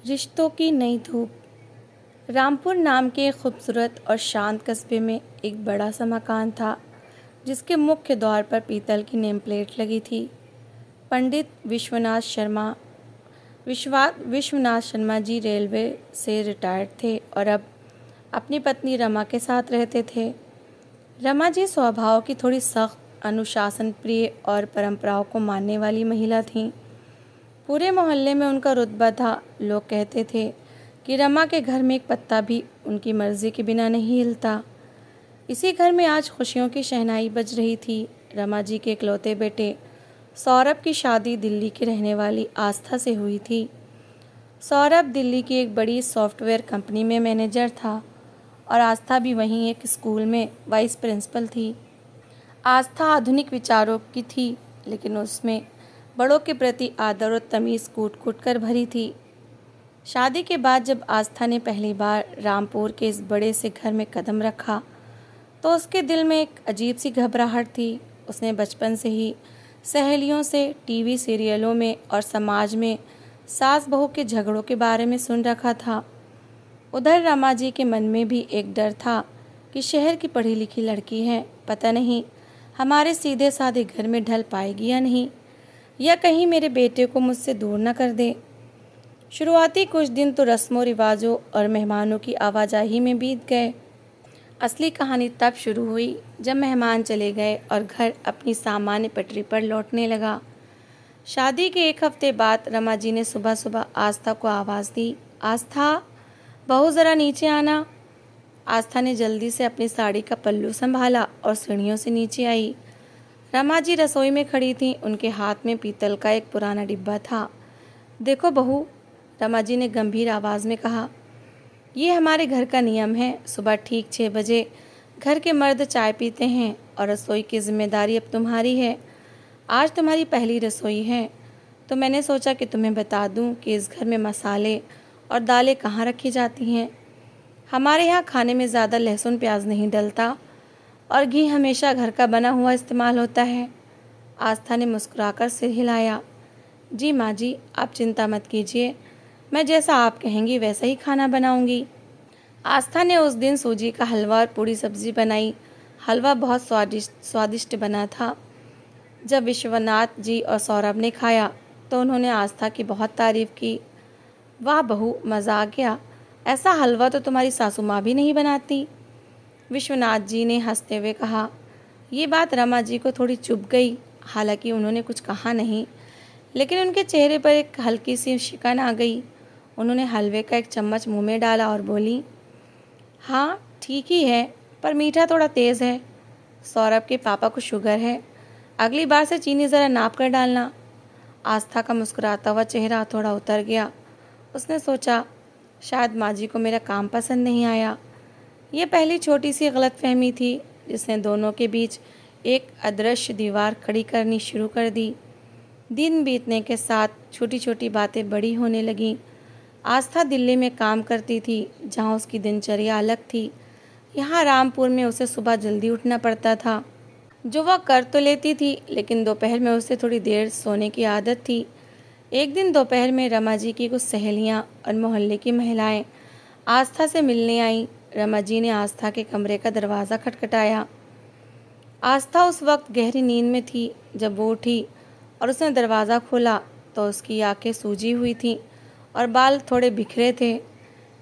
रिश्तों की नई धूप। रामपुर नाम के एक खूबसूरत और शांत कस्बे में एक बड़ा सा मकान था जिसके मुख्य द्वार पर पीतल की नेम प्लेट लगी थी। पंडित विश्वनाथ शर्मा जी रेलवे से रिटायर्ड थे और अब अपनी पत्नी रमा के साथ रहते थे। रमा जी स्वभाव की थोड़ी सख्त, अनुशासन प्रिय और परंपराओं को मानने वाली महिला थीं। पूरे मोहल्ले में उनका रुतबा था। लोग कहते थे कि रमा के घर में एक पत्ता भी उनकी मर्जी के बिना नहीं हिलता। इसी घर में आज खुशियों की शहनाई बज रही थी। रमा जी के इकलौते बेटे सौरभ की शादी दिल्ली की रहने वाली आस्था से हुई थी। सौरभ दिल्ली की एक बड़ी सॉफ्टवेयर कंपनी में मैनेजर था और आस्था भी वहीं एक स्कूल में वाइस प्रिंसिपल थी। आस्था आधुनिक विचारों की थी, लेकिन उसमें बड़ों के प्रति आदर और तमीज़ कूट कूट कर भरी थी। शादी के बाद जब आस्था ने पहली बार रामपुर के इस बड़े से घर में कदम रखा तो उसके दिल में एक अजीब सी घबराहट थी। उसने बचपन से ही सहेलियों से टीवी सीरियलों में और समाज में सास बहू के झगड़ों के बारे में सुन रखा था। उधर रमा जी के मन में भी एक डर था कि शहर की पढ़ी लिखी लड़की है, पता नहीं हमारे सीधे साधे घर में ढल पाएगी या नहीं, या कहीं मेरे बेटे को मुझसे दूर न कर दे। शुरुआती कुछ दिन तो रस्मों रिवाजों और मेहमानों की आवाजाही में बीत गए। असली कहानी तब शुरू हुई जब मेहमान चले गए और घर अपनी सामान्य पटरी पर लौटने लगा। शादी के एक हफ्ते बाद रमा जी ने सुबह सुबह आस्था को आवाज़ दी, आस्था, बहू ज़रा नीचे आना। आस्था ने जल्दी से अपनी साड़ी का पल्लू संभाला और सीढ़ियों से नीचे आई। रमा जी रसोई में खड़ी थीं। उनके हाथ में पीतल का एक पुराना डिब्बा था। देखो बहू, रमा जी ने गंभीर आवाज़ में कहा, ये हमारे घर का नियम है। सुबह ठीक 6 बजे घर के मर्द चाय पीते हैं और रसोई की जिम्मेदारी अब तुम्हारी है। आज तुम्हारी पहली रसोई है, तो मैंने सोचा कि तुम्हें बता दूं कि इस घर में मसाले और दालें कहाँ रखी जाती हैं। हमारे यहाँ खाने में ज़्यादा लहसुन प्याज नहीं डलता और घी हमेशा घर का बना हुआ इस्तेमाल होता है। आस्था ने मुस्कुराकर सिर हिलाया। जी माँ जी, आप चिंता मत कीजिए, मैं जैसा आप कहेंगी वैसा ही खाना बनाऊंगी। आस्था ने उस दिन सूजी का हलवा और पूरी सब्जी बनाई। हलवा बहुत स्वादिष्ट बना था। जब विश्वनाथ जी और सौरभ ने खाया तो उन्होंने आस्था की बहुत तारीफ की। वाह बहू, मज़ा आ गया, ऐसा हलवा तो तुम्हारी सासू माँ भी नहीं बनाती। विश्वनाथ जी ने हंसते हुए कहा। ये बात रमा जी को थोड़ी चुभ गई। हालांकि उन्होंने कुछ कहा नहीं, लेकिन उनके चेहरे पर एक हल्की सी शिकन आ गई। उन्होंने हलवे का एक चम्मच मुंह में डाला और बोली, हाँ ठीक ही है, पर मीठा थोड़ा तेज़ है। सौरभ के पापा को शुगर है, अगली बार से चीनी ज़रा नाप कर डालना। आस्था का मुस्कुराता हुआ चेहरा थोड़ा उतर गया। उसने सोचा, शायद माँ जी को मेरा काम पसंद नहीं आया। ये पहली छोटी सी गलतफहमी थी जिसने दोनों के बीच एक अदृश्य दीवार खड़ी करनी शुरू कर दी। दिन बीतने के साथ छोटी छोटी बातें बड़ी होने लगीं। आस्था दिल्ली में काम करती थी, जहाँ उसकी दिनचर्या अलग थी। यहाँ रामपुर में उसे सुबह जल्दी उठना पड़ता था, जो वह कर तो लेती थी, लेकिन दोपहर में उसे थोड़ी देर सोने की आदत थी। एक दिन दोपहर में रमा जी की कुछ सहेलियाँ और मोहल्ले की महिलाएं आस्था से मिलने आईं। रमा जी ने आस्था के कमरे का दरवाज़ा खटखटाया। आस्था उस वक्त गहरी नींद में थी। जब वो उठी और उसने दरवाज़ा खोला तो उसकी आंखें सूजी हुई थीं और बाल थोड़े बिखरे थे।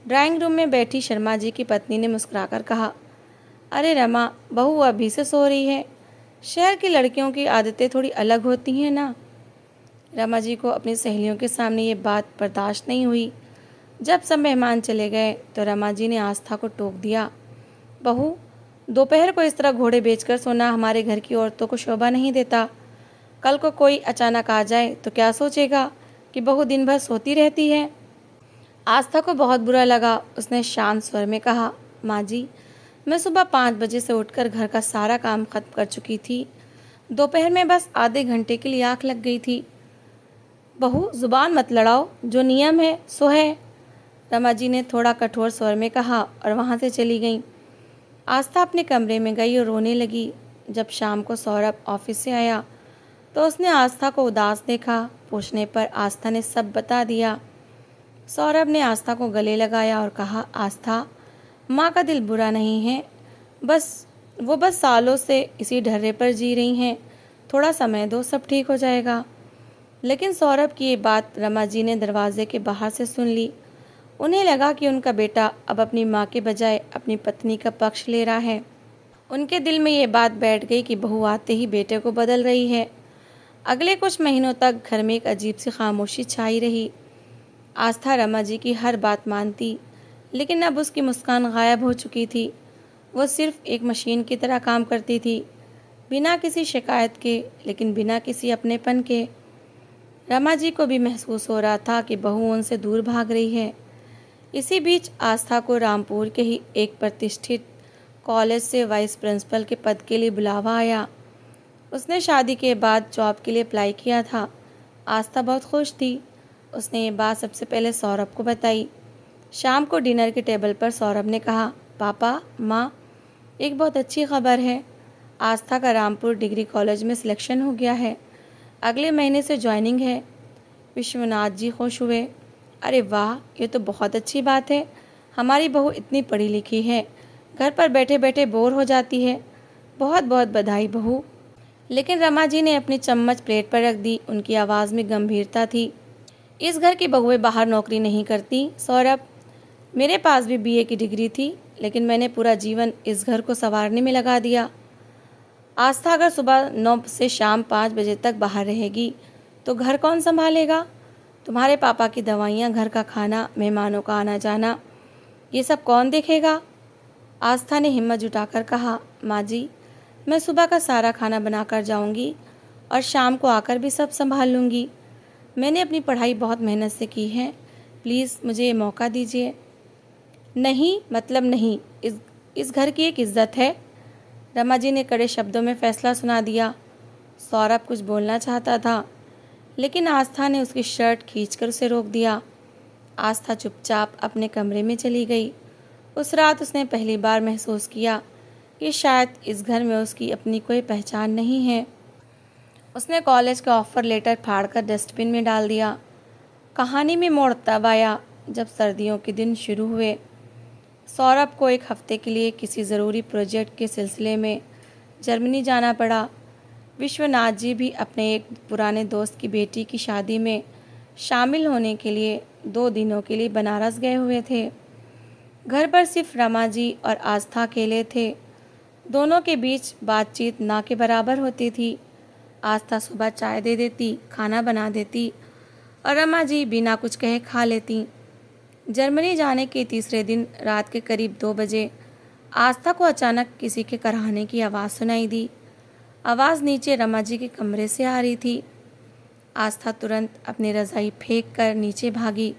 ड्राइंग रूम में बैठी शर्मा जी की पत्नी ने मुस्कुराकर कहा, अरे रमा, बहू अभी से सो रही है। शहर की लड़कियों की आदतें थोड़ी अलग होती हैं ना। रमा जी को अपनी सहेलियों के सामने ये बात बर्दाश्त नहीं हुई। जब सब मेहमान चले गए तो रमा जी ने आस्था को टोक दिया, बहू, दोपहर को इस तरह घोड़े बेचकर सोना हमारे घर की औरतों को शोभा नहीं देता। कल को कोई अचानक आ जाए तो क्या सोचेगा कि बहू दिन भर सोती रहती है। आस्था को बहुत बुरा लगा। उसने शांत स्वर में कहा, माँ जी, मैं सुबह 5 बजे से उठकर घर का सारा काम खत्म कर चुकी थी। दोपहर में बस आधे घंटे के लिए आँख लग गई थी। बहू, जुबान मत लड़ाओ, जो नियम है सो है, रमा जी ने थोड़ा कठोर स्वर में कहा और वहाँ से चली गई। आस्था अपने कमरे में गई और रोने लगी। जब शाम को सौरभ ऑफिस से आया तो उसने आस्था को उदास देखा। पूछने पर आस्था ने सब बता दिया। सौरभ ने आस्था को गले लगाया और कहा, आस्था, माँ का दिल बुरा नहीं है, वो बस सालों से इसी ढर्रे पर जी रही हैं। थोड़ा समय दो, सब ठीक हो जाएगा। लेकिन सौरभ की ये बात रमा जी ने दरवाजे के बाहर से सुन ली। उन्हें लगा कि उनका बेटा अब अपनी माँ के बजाय अपनी पत्नी का पक्ष ले रहा है। उनके दिल में ये बात बैठ गई कि बहू आते ही बेटे को बदल रही है। अगले कुछ महीनों तक घर में एक अजीब सी खामोशी छाई रही। आस्था रमा जी की हर बात मानती, लेकिन अब उसकी मुस्कान गायब हो चुकी थी। वो सिर्फ एक मशीन की तरह काम करती थी, बिना किसी शिकायत के, लेकिन बिना किसी अपनेपन के। रमा जी को भी महसूस हो रहा था कि बहू उनसे दूर भाग रही है। इसी बीच आस्था को रामपुर के ही एक प्रतिष्ठित कॉलेज से वाइस प्रिंसिपल के पद के लिए बुलावा आया। उसने शादी के बाद जॉब के लिए अप्लाई किया था। आस्था बहुत खुश थी। उसने ये बात सबसे पहले सौरभ को बताई। शाम को डिनर के टेबल पर सौरभ ने कहा, पापा, माँ, एक बहुत अच्छी खबर है। आस्था का रामपुर डिग्री कॉलेज में सिलेक्शन हो गया है। अगले महीने से ज्वाइनिंग है। विश्वनाथ जी खुश हुए। अरे वाह, ये तो बहुत अच्छी बात है। हमारी बहू इतनी पढ़ी लिखी है, घर पर बैठे बैठे बोर हो जाती है। बहुत बहुत बधाई बहू। लेकिन रमा जी ने अपनी चम्मच प्लेट पर रख दी। उनकी आवाज़ में गंभीरता थी। इस घर की बहुएं बाहर नौकरी नहीं करती सौरभ। मेरे पास भी बीए की डिग्री थी, लेकिन मैंने पूरा जीवन इस घर को संवारने में लगा दिया। आस्था अगर सुबह 9 से शाम 5 बजे तक बाहर रहेगी तो घर कौन संभालेगा? तुम्हारे पापा की दवाइयाँ, घर का खाना, मेहमानों का आना जाना, ये सब कौन देखेगा? आस्था ने हिम्मत जुटाकर कहा, माँ जी, मैं सुबह का सारा खाना बनाकर जाऊंगी और शाम को आकर भी सब संभाल लूँगी। मैंने अपनी पढ़ाई बहुत मेहनत से की है। प्लीज़ मुझे ये मौका दीजिए। नहीं, मतलब नहीं। इस घर की एक इज्जत है। रमा जी ने कड़े शब्दों में फैसला सुना दिया। सौरभ कुछ बोलना चाहता था, लेकिन आस्था ने उसकी शर्ट खींचकर उसे रोक दिया। आस्था चुपचाप अपने कमरे में चली गई। उस रात उसने पहली बार महसूस किया कि शायद इस घर में उसकी अपनी कोई पहचान नहीं है। उसने कॉलेज का ऑफ़र लेटर फाड़कर डस्टबिन में डाल दिया। कहानी में मोड़ तब आया जब सर्दियों के दिन शुरू हुए। सौरभ को एक हफ्ते के लिए किसी ज़रूरी प्रोजेक्ट के सिलसिले में जर्मनी जाना पड़ा। विश्वनाथ जी भी अपने एक पुराने दोस्त की बेटी की शादी में शामिल होने के लिए 2 दिनों के लिए बनारस गए हुए थे। घर पर सिर्फ रमा जी और आस्था अकेले थे। दोनों के बीच बातचीत ना के बराबर होती थी। आस्था सुबह चाय दे देती, खाना बना देती और रमा जी बिना कुछ कहे खा लेती। जर्मनी जाने के तीसरे दिन रात के करीब 2 बजे आस्था को अचानक किसी के कराहने की आवाज़ सुनाई दी। आवाज़ नीचे रमा जी के कमरे से आ रही थी। आस्था तुरंत अपनी रज़ाई फेंक कर नीचे भागी।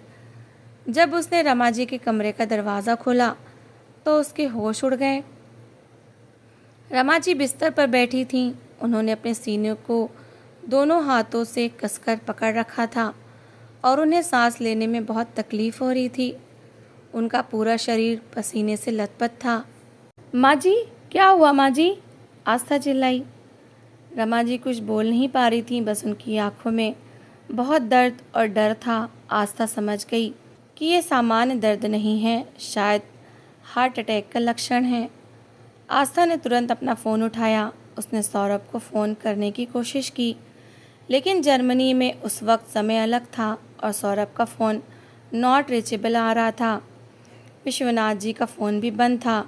जब उसने रमा जी के कमरे का दरवाज़ा खोला तो उसके होश उड़ गए। रमा जी बिस्तर पर बैठी थीं। उन्होंने अपने सीने को दोनों हाथों से कसकर पकड़ रखा था और उन्हें सांस लेने में बहुत तकलीफ़ हो रही थी। उनका पूरा शरीर पसीने से लथपथ था। माँ जी, क्या हुआ माँ जी? आस्था चिल्लाई। रमा जी कुछ बोल नहीं पा रही थी, बस उनकी आंखों में बहुत दर्द और डर था। आस्था समझ गई कि ये सामान्य दर्द नहीं है, शायद हार्ट अटैक का लक्षण है। आस्था ने तुरंत अपना फ़ोन उठाया। उसने सौरभ को फ़ोन करने की कोशिश की, लेकिन जर्मनी में उस वक्त समय अलग था और सौरभ का फ़ोन नॉट रीचेबल आ रहा था। विश्वनाथ जी का फ़ोन भी बंद था।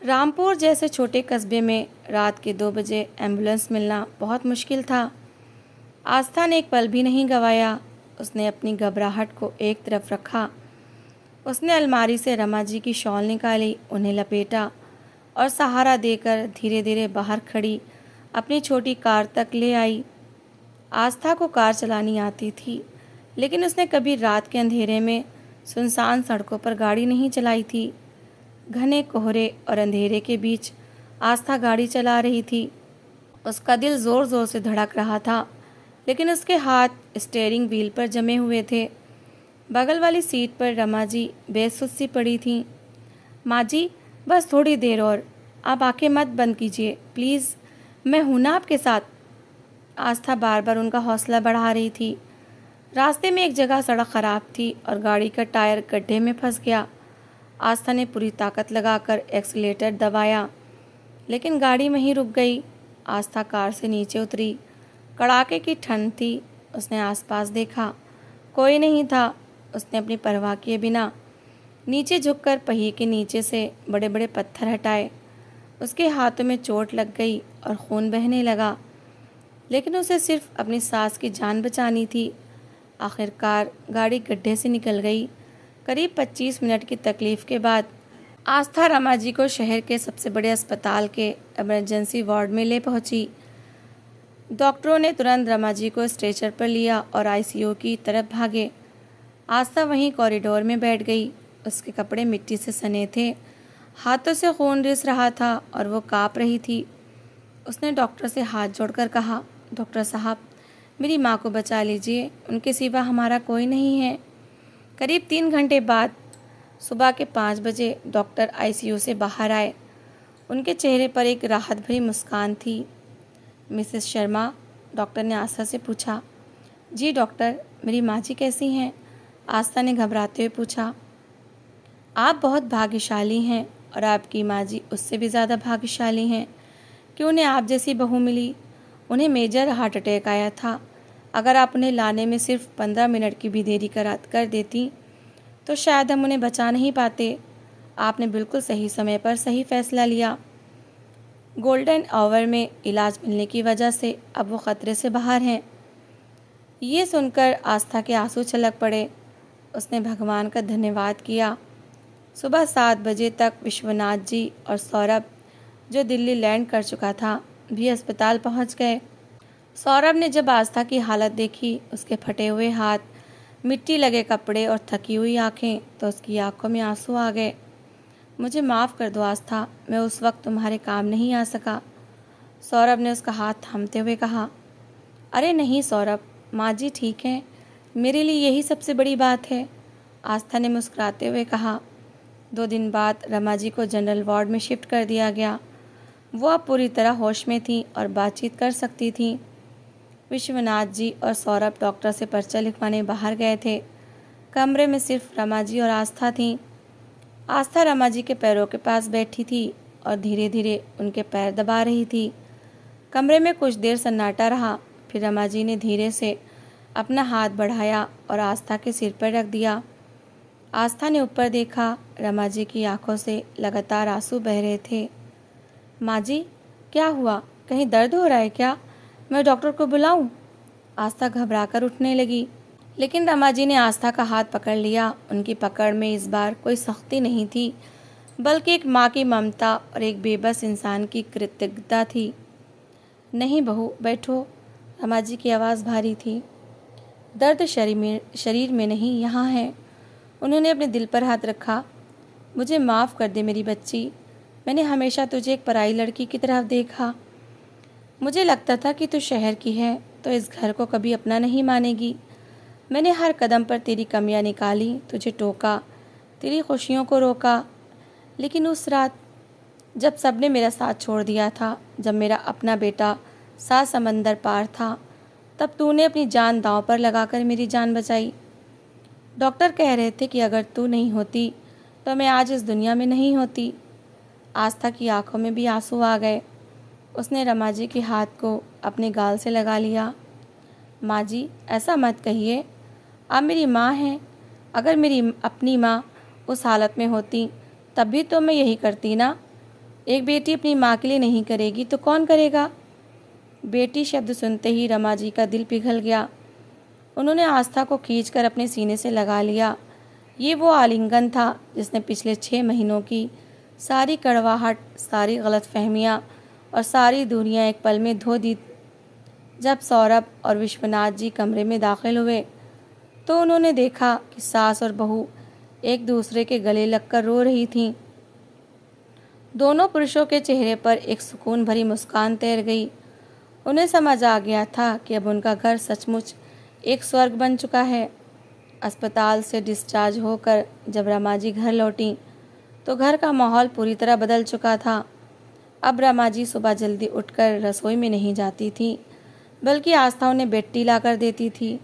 रामपुर जैसे छोटे कस्बे में रात के 2 बजे एम्बुलेंस मिलना बहुत मुश्किल था। आस्था ने एक पल भी नहीं गंवाया। उसने अपनी घबराहट को एक तरफ रखा। उसने अलमारी से रमा जी की शॉल निकाली, उन्हें लपेटा और सहारा देकर धीरे धीरे बाहर खड़ी अपनी छोटी कार तक ले आई। आस्था को कार चलानी आती थी, लेकिन उसने कभी रात के अंधेरे में सुनसान सड़कों पर गाड़ी नहीं चलाई थी। घने कोहरे और अंधेरे के बीच आस्था गाड़ी चला रही थी। उसका दिल ज़ोर ज़ोर से धड़क रहा था, लेकिन उसके हाथ स्टीयरिंग व्हील पर जमे हुए थे। बगल वाली सीट पर रमा जी बेसुध सी पड़ी थीं। माँ जी, बस थोड़ी देर और, आप आंखें मत बंद कीजिए प्लीज़, मैं हूं ना आपके साथ। आस्था बार बार उनका हौसला बढ़ा रही थी। रास्ते में एक जगह सड़क खराब थी और गाड़ी का टायर गड्ढे में फंस गया। आस्था ने पूरी ताकत लगाकर एक्सीलेटर दबाया, लेकिन गाड़ी वहीं रुक गई। आस्था कार से नीचे उतरी। कड़ाके की ठंड थी। उसने आसपास देखा, कोई नहीं था। उसने अपनी परवाह किए बिना नीचे झुककर पहिए के नीचे से बड़े बड़े पत्थर हटाए। उसके हाथों में चोट लग गई और खून बहने लगा, लेकिन उसे सिर्फ अपनी सास की जान बचानी थी। आखिरकार गाड़ी गड्ढे से निकल गई। करीब 25 मिनट की तकलीफ के बाद आस्था रमा जी को शहर के सबसे बड़े अस्पताल के इमरजेंसी वार्ड में ले पहुंची। डॉक्टरों ने तुरंत रमा जी को स्ट्रेचर पर लिया और आईसीयू की तरफ भागे। आस्था वहीं कॉरिडोर में बैठ गई। उसके कपड़े मिट्टी से सने थे, हाथों से खून रिस रहा था और वो काँप रही थी। उसने डॉक्टर से हाथ जोड़कर कहा, डॉक्टर साहब, मेरी माँ को बचा लीजिए, उनके सिवा हमारा कोई नहीं है। करीब 3 घंटे बाद सुबह के 5 बजे डॉक्टर आईसीयू से बाहर आए। उनके चेहरे पर एक राहत भरी मुस्कान थी। मिसेस शर्मा, डॉक्टर ने आस्था से पूछा। जी डॉक्टर, मेरी माँ जी कैसी हैं? आस्था ने घबराते हुए पूछा। आप बहुत भाग्यशाली हैं और आपकी माँ जी उससे भी ज़्यादा भाग्यशाली हैं कि उन्हें आप जैसी बहू मिली। उन्हें मेजर हार्ट अटैक आया था। अगर आप उन्हें लाने में सिर्फ 15 मिनट की भी देरी कर देती तो शायद हम उन्हें बचा नहीं पाते। आपने बिल्कुल सही समय पर सही फैसला लिया। गोल्डन आवर में इलाज मिलने की वजह से अब वो ख़तरे से बाहर हैं। ये सुनकर आस्था के आंसू छलक पड़े। उसने भगवान का धन्यवाद किया। सुबह 7 बजे तक विश्वनाथ जी और सौरभ, जो दिल्ली लैंड कर चुका था, भी अस्पताल पहुंच गए। सौरभ ने जब आस्था की हालत देखी, उसके फटे हुए हाथ, मिट्टी लगे कपड़े और थकी हुई आंखें, तो उसकी आंखों में आंसू आ गए। मुझे माफ़ कर दो आस्था, मैं उस वक्त तुम्हारे काम नहीं आ सका। सौरभ ने उसका हाथ थामते हुए कहा। अरे नहीं सौरभ, माँ जी ठीक हैं, मेरे लिए यही सबसे बड़ी बात है, आस्था ने मुस्कुराते हुए कहा। 2 दिन बाद रमा जी को जनरल वार्ड में शिफ्ट कर दिया गया। वो अब पूरी तरह होश में थी और बातचीत कर सकती थी। विश्वनाथ जी और सौरभ डॉक्टर से पर्चा लिखवाने बाहर गए थे। कमरे में सिर्फ रमा जी और आस्था थीं। आस्था रमा जी के पैरों के पास बैठी थी और धीरे धीरे उनके पैर दबा रही थी। कमरे में कुछ देर सन्नाटा रहा। फिर रमा जी ने धीरे से अपना हाथ बढ़ाया और आस्था के सिर पर रख दिया। आस्था ने ऊपर देखा। रमा जी की आंखों से लगातार आंसू बह रहे थे। माँ जी, क्या हुआ? कहीं दर्द हो रहा है क्या? मैं डॉक्टर को बुलाऊं? आस्था घबराकर उठने लगी, लेकिन रमा जी ने आस्था का हाथ पकड़ लिया। उनकी पकड़ में इस बार कोई सख्ती नहीं थी, बल्कि एक माँ की ममता और एक बेबस इंसान की कृतज्ञता थी। नहीं बहू, बैठो। रमा जी की आवाज़ भारी थी। दर्द शरीर में नहीं, यहाँ है। उन्होंने अपने दिल पर हाथ रखा। मुझे माफ़ कर दे मेरी बच्ची, मैंने हमेशा तुझे एक पराई लड़की की तरह देखा। मुझे लगता था कि तू शहर की है तो इस घर को कभी अपना नहीं मानेगी। मैंने हर कदम पर तेरी कमियां निकाली, तुझे टोका, तेरी खुशियों को रोका। लेकिन उस रात जब सबने मेरा साथ छोड़ दिया था, जब मेरा अपना बेटा 7 समंदर पार था, तब तूने अपनी जान दांव पर लगाकर मेरी जान बचाई। डॉक्टर कह रहे थे कि अगर तू नहीं होती तो मैं आज इस दुनिया में नहीं होती। आस्था की आंखों में भी आंसू आ गए। उसने रमा जी के हाथ को अपने गाल से लगा लिया। माँ जी, ऐसा मत कहिए, आप मेरी माँ हैं। अगर मेरी अपनी माँ उस हालत में होती तब भी तो मैं यही करती ना। एक बेटी अपनी माँ के लिए नहीं करेगी तो कौन करेगा? बेटी शब्द सुनते ही रमा जी का दिल पिघल गया। उन्होंने आस्था को खींचकर अपने सीने से लगा लिया। ये वो आलिंगन था जिसने पिछले 6 महीनों की सारी कड़वाहट, सारी गलतफहमियाँ और सारी दूरियाँ एक पल में धो दी। जब सौरभ और विश्वनाथ जी कमरे में दाखिल हुए तो उन्होंने देखा कि सास और बहू एक दूसरे के गले लगकर रो रही थीं। दोनों पुरुषों के चेहरे पर एक सुकून भरी मुस्कान तैर गई। उन्हें समझ आ गया था कि अब उनका घर सचमुच एक स्वर्ग बन चुका है। अस्पताल से डिस्चार्ज होकर जब रमा जी घर लौटी तो घर का माहौल पूरी तरह बदल चुका था। अब रमा जी सुबह जल्दी उठकर रसोई में नहीं जाती थी, बल्कि आस्था उन्हें बेड टी ला कर देती थी।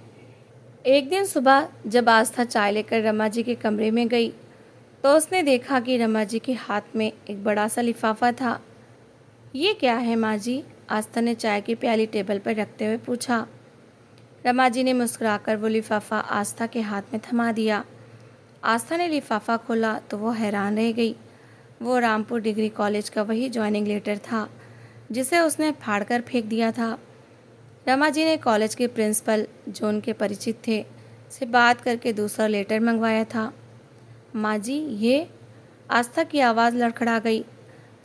एक दिन सुबह जब आस्था चाय लेकर रमा जी के कमरे में गई तो उसने देखा कि रमा जी के हाथ में एक बड़ा सा लिफाफा था। ये क्या है माँ जी? आस्था ने चाय की प्याली टेबल पर रखते हुए पूछा। रमा जी ने मुस्कुराकर वो लिफाफा आस्था के हाथ में थमा दिया। आस्था ने लिफाफा खोला तो वो हैरान रह गई। वो रामपुर डिग्री कॉलेज का वही ज्वाइनिंग लेटर था जिसे उसने फाड़कर फेंक दिया था। रमा जी ने कॉलेज के प्रिंसिपल जो उनके परिचित थे से बात करके दूसरा लेटर मंगवाया था। माँ जी ये? आस्था की आवाज़ लड़खड़ा गई।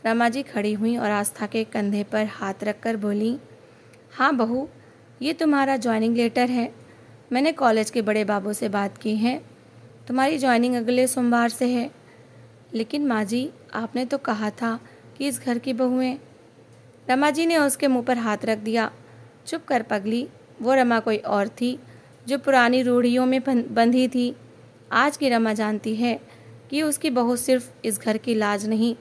रमा जी खड़ी हुई और आस्था के कंधे पर हाथ रखकर बोली, हाँ बहू, ये तुम्हारा ज्वाइनिंग लेटर है। मैंने कॉलेज के बड़े बाबू से बात की है। तुम्हारी ज्वाइनिंग अगले सोमवार से है। लेकिन माँ जी, आपने तो कहा था कि इस घर की बहू हैं। रमा जी ने उसके मुंह पर हाथ रख दिया। चुप कर पगली, वो रमा कोई और थी जो पुरानी रूढ़ियों में बंधी थी। आज की रमा जानती है कि उसकी बहू सिर्फ इस घर की लाज नहीं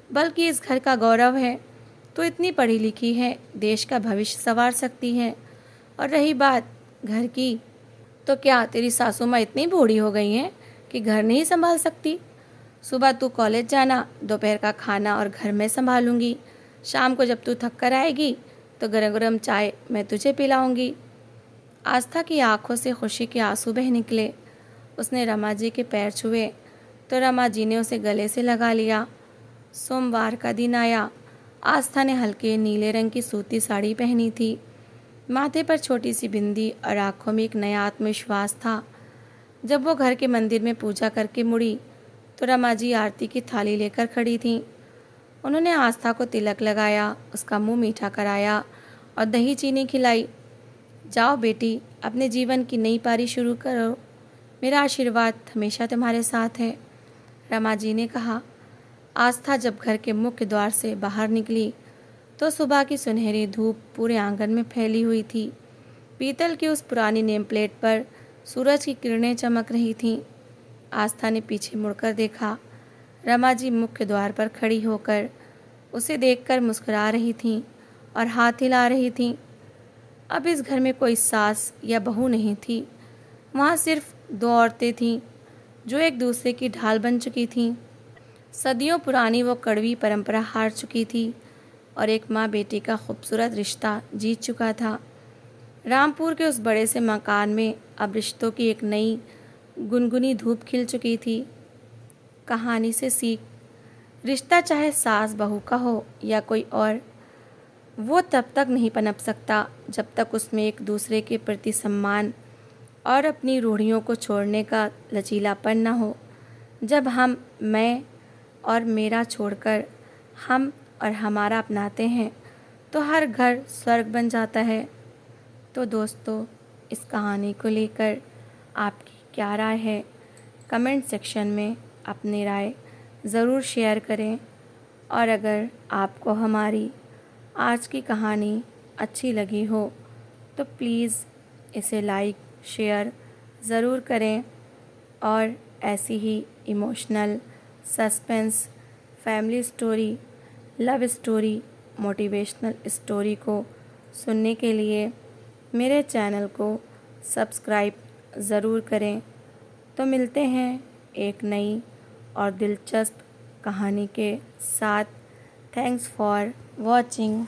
बल्कि इस घर का गौरव है। तो इतनी पढ़ी लिखी है, देश का भविष्य संवार सकती है। और रही बात घर की, तो क्या तेरी सासू माँ इतनी बूढ़ी हो गई हैं कि घर नहीं संभाल सकती? सुबह तू कॉलेज जाना, दोपहर का खाना और घर में संभालूंगी। शाम को जब तू थक कर आएगी तो गरम गरम चाय मैं तुझे पिलाऊंगी। आस्था की आंखों से खुशी के आंसू बह निकले। उसने रमा जी के पैर छुए तो रमा जी ने उसे गले से लगा लिया। सोमवार का दिन आया। आस्था ने हल्के नीले रंग की सूती साड़ी पहनी थी। माथे पर छोटी सी बिंदी और आंखों में एक नया आत्मविश्वास था। जब वो घर के मंदिर में पूजा करके मुड़ी तो रमा जी आरती की थाली लेकर खड़ी थीं। उन्होंने आस्था को तिलक लगाया, उसका मुंह मीठा कराया और दही चीनी खिलाई। जाओ बेटी, अपने जीवन की नई पारी शुरू करो। मेरा आशीर्वाद हमेशा तुम्हारे साथ है, रमा जी ने कहा। आस्था जब घर के मुख्य द्वार से बाहर निकली तो सुबह की सुनहरी धूप पूरे आंगन में फैली हुई थी। पीतल की उस पुरानी नेम प्लेट पर सूरज की किरणें चमक रही थीं। आस्था ने पीछे मुड़कर देखा। रमा जी मुख्य द्वार पर खड़ी होकर उसे देखकर मुस्कुरा रही थीं और हाथ हिला रही थीं। अब इस घर में कोई सास या बहू नहीं थी। वहाँ सिर्फ दो औरतें थीं जो एक दूसरे की ढाल बन चुकी थीं। सदियों पुरानी वो कड़वी परंपरा हार चुकी थी और एक माँ बेटी का खूबसूरत रिश्ता जीत चुका था। रामपुर के उस बड़े से मकान में अब रिश्तों की एक नई गुनगुनी धूप खिल चुकी थी। कहानी से सीख, रिश्ता चाहे सास बहू का हो या कोई और, वो तब तक नहीं पनप सकता जब तक उसमें एक दूसरे के प्रति सम्मान और अपनी रूढ़ियों को छोड़ने का लचीलापन न हो। जब हम मैं और मेरा छोड़कर हम और हमारा अपनाते हैं तो हर घर स्वर्ग बन जाता है। तो दोस्तों, इस कहानी को लेकर आपकी क्या राय है? कमेंट सेक्शन में अपनी राय ज़रूर शेयर करें। और अगर आपको हमारी आज की कहानी अच्छी लगी हो तो प्लीज़ इसे लाइक शेयर ज़रूर करें और ऐसी ही emotional, suspense, family story, love story, motivational story को सुनने के लिए मेरे चैनल को सब्सक्राइब ज़रूर करें। तो मिलते हैं एक नई और दिलचस्प कहानी के साथ। Thanks for watching.